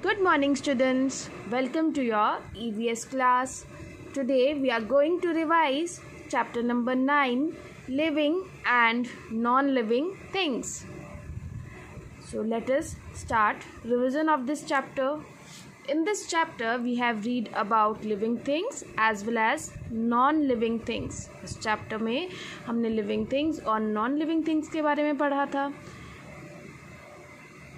Good morning, students. Welcome to your EVS class. Today we are going to revise chapter number 9, Living and Non-Living Things. So let us start revision of this chapter. In this chapter we have read about living things as well as non-living things. इस chapter में हमने living things और non-living things के बारे में पढ़ा था.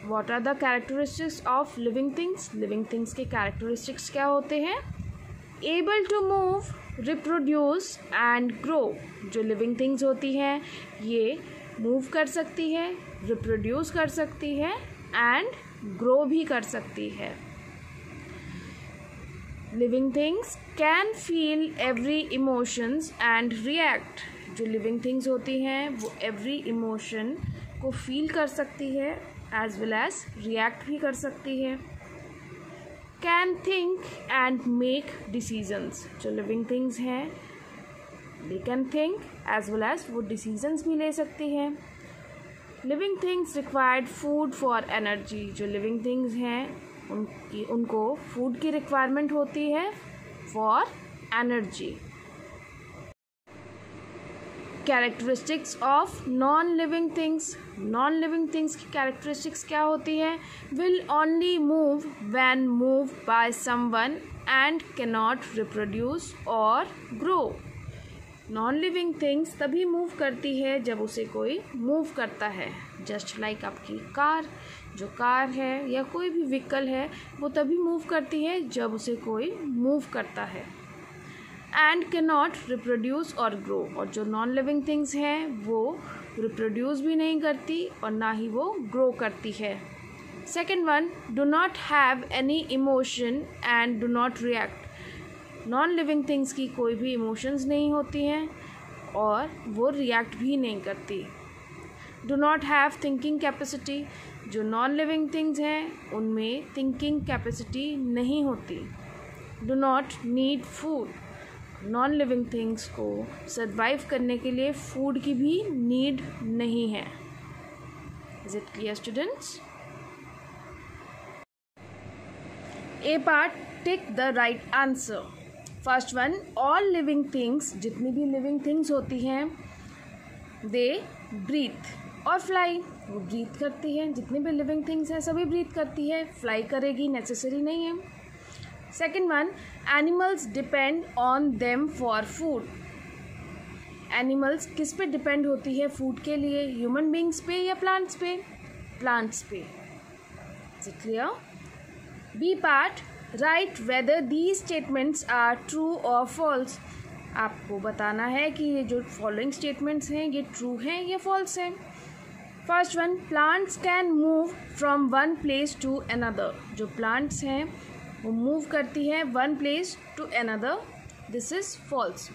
What are the characteristics of living things? Living things के characteristics क्या होते हैं? Able to move, reproduce and grow. जो living things होती हैं ये move कर सकती है, reproduce कर सकती है and grow भी कर सकती है. Living things can feel every emotions and react. जो living things होती हैं वो every emotion को feel कर सकती है as well as react भी कर सकती है. Can think and make decisions. जो living things हैं they can think as well as वो decisions भी ले सकती हैं. Living things required food for energy. जो living things हैं उनको food की requirement होती है for energy. Characteristics of non-living things. Non-living things की characteristics क्या होती है? Will only move when moved by someone and cannot reproduce or grow. Non-living things तभी move करती है जब उसे कोई move करता है. Just like आपकी कार, जो कार है या कोई भी व्हीकल है वो तभी move करती है जब उसे कोई move करता है. And cannot reproduce or grow. और जो नॉन लिविंग थिंग्स हैं वो रिप्रोड्यूस भी नहीं करती और ना ही वो ग्रो करती है. Second one, do not have any emotion and do not react. Non living things की कोई भी इमोशंस नहीं होती हैं और वो रिएक्ट भी नहीं करती. Do not have thinking capacity. जो नॉन लिविंग थिंग्स हैं उनमें थिंकिंग कैपेसिटी नहीं होती. Do not need food. Non living things को सर्वाइव करने के लिए फूड की भी नीड नहीं है. Is it clear students? A part, tick the right answer. First one, all living things. जितनी भी लिविंग थिंग्स होती हैं दे ब्रीथ और फ्लाई. वो ब्रीथ करती है. जितनी भी लिविंग थिंग्स हैं सभी ब्रीथ करती है. फ्लाई करेगी नेसेसरी नहीं है. Second one, animals depend on them for food. Animals किस पे डिपेंड होती है फूड के लिए? ह्यूमन बींग्स पे या प्लांट्स पे? प्लांट्स पे. Is it clear? B part, right whether these statements are true और फॉल्स. आपको बताना है कि ये जो फॉलोइंग स्टेटमेंट्स हैं ये ट्रू हैं या फॉल्स हैं. First one, plants can move from one place to another. जो प्लांट्स हैं वो मूव करती है one place to another. This is false.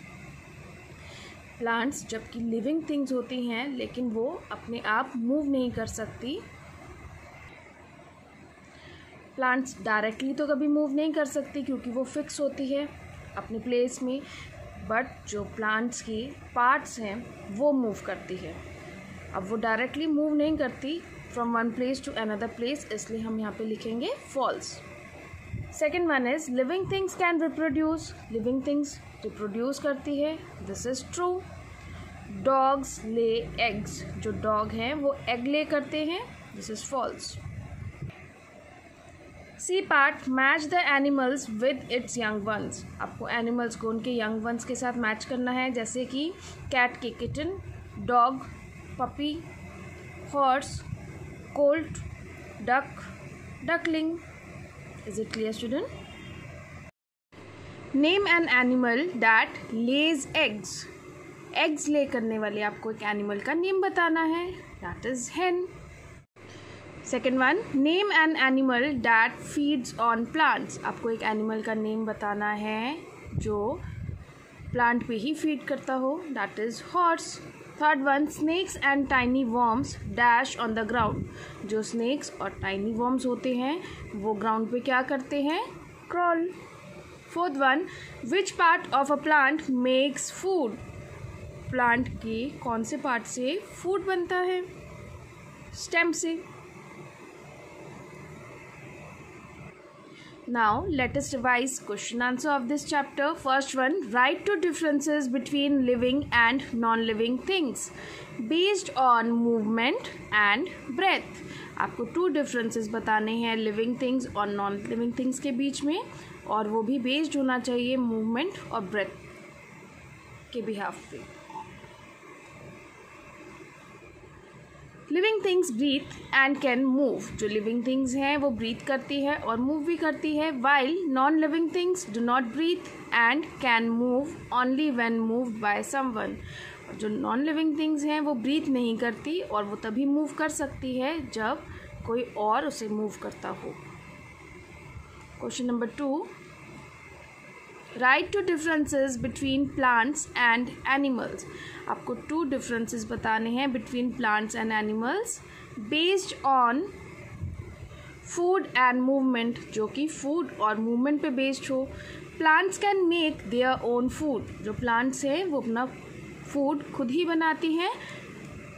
Plants जबकि लिविंग थिंग्स होती हैं लेकिन वो अपने आप मूव नहीं कर सकती. प्लांट्स डायरेक्टली तो कभी मूव नहीं कर सकती क्योंकि वो फिक्स होती है अपने प्लेस में. बट जो प्लांट्स की पार्ट्स हैं वो मूव करती है. अब वो डायरेक्टली मूव नहीं करती from one place to another place, इसलिए हम यहाँ पे लिखेंगे false. Second one is living things can reproduce. Living things reproduce करती है. This is true. Dogs lay eggs. जो डॉग हैं वो एग ले करते हैं. This is false. C part, match the animals with its young ones. आपको animals को उनके यंग वंस के साथ मैच करना है. जैसे कि कैट के kitten, dog puppy, horse Colt, duck duckling. Is it clear student? Name an animal that lays eggs. Eggs lay करने वाले आपको एक एनिमल का नेम बताना है. That is hen. Second one, name an animal that feeds on plants. आपको एक animal का नेम बताना है जो प्लांट पे ही फीड करता हो. That is horse. Third one, snakes and tiny worms dash on the ground. जो स्नेक्स और टाइनी वॉर्म्स होते हैं वो ग्राउंड पे क्या करते हैं? Crawl. Fourth one, which part of a plant makes food. Plant के कौन से पार्ट से फूड बनता है? स्टेम से. Now let us revise question answer of this chapter. First one, write two differences between living and non-living things based on movement and breath. आपको two differences बताने हैं लिविंग थिंग्स और non living things के बीच में, और वो भी based होना चाहिए मूवमेंट और ब्रेथ के बिहाफ पे. Living things breathe and can move. जो लिविंग थिंग्स हैं वो ब्रीथ करती है और मूव भी करती है, while non living things do not breathe and can move only when moved by someone. जो नॉन लिविंग थिंग्स हैं वो ब्रीथ नहीं करती और वो तभी मूव कर सकती है जब कोई और उसे मूव करता हो. Question number 2, write two differences between plants and animals. आपको टू डिफरेंसेस बताने हैं between plants and animals based on food and movement, जो कि फूड और मूवमेंट पे बेस्ड हो. Plants can make their own food. जो प्लांट्स हैं वो अपना फूड खुद ही बनाती हैं,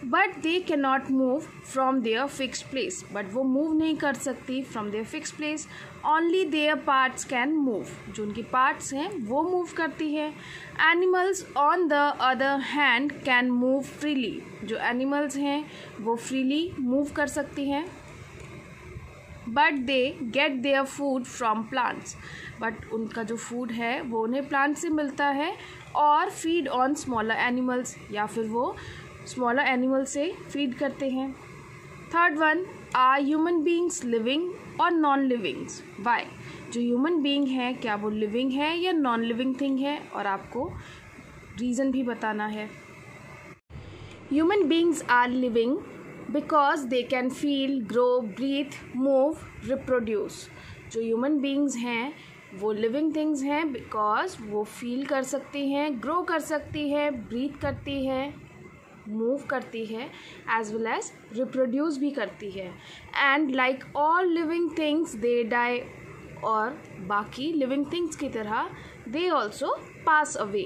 but they can not move from their fix place. But वो मूव नहीं कर सकती from their fix place. Only there parts can move. जो उनकी पार्ट्स हैं वो मूव करती है. Animals on the other hand can move freely. जो एनिमल्स हैं वो फ्रीली मूव कर सकती हैं, but they get their food from plants. But उनका जो फूड है वो उन्हें प्लांट से मिलता है और फीड ऑन स्मॉलर एनिमल्स, या फिर वो स्मॉलर एनिमल से फीड करते हैं. Third one, are human beings living और नॉन लिविंग्स. वाई. जो ह्यूमन बींग है क्या वो लिविंग है या नॉन लिविंग थिंग है, और आपको रीज़न भी बताना है. Human beings are living because they can feel, grow, breathe, move, reproduce. जो ह्यूमन बींग्स हैं वो लिविंग थिंग्स हैं बिकॉज वो फील कर सकती हैं, ग्रो कर सकती है, ब्रीथ करती है, मूव करती है, एज वेल एज रिप्रोड्यूस भी करती है. And like all living things they die. और बाकी लिविंग थिंग्स की तरह they also pass away.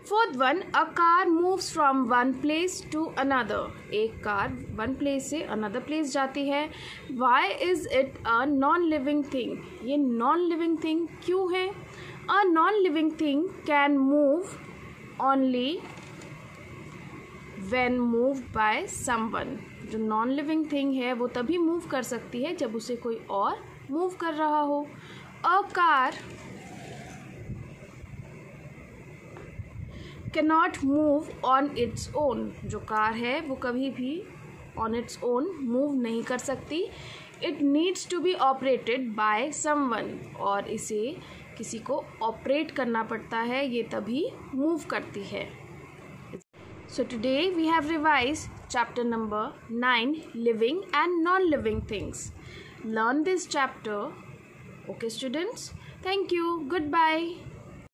Fourth one, a car moves from one place to another. एक कार वन प्लेस से अनदर प्लेस जाती है. Why is it a non living thing. ये non living thing क्यों है? A non living thing can move only when moved by someone. जो non living thing है वो तभी मूव कर सकती है जब उसे कोई और मूव कर रहा हो. A car cannot move on its own. जो कार है वो कभी भी on its own मूव नहीं कर सकती. It needs to be operated by someone. और इसे किसी को ऑपरेट करना पड़ता है, ये तभी मूव करती है. So today we have revised chapter number 9, living and non-living things. Learn this chapter. Okay students, thank you. Goodbye.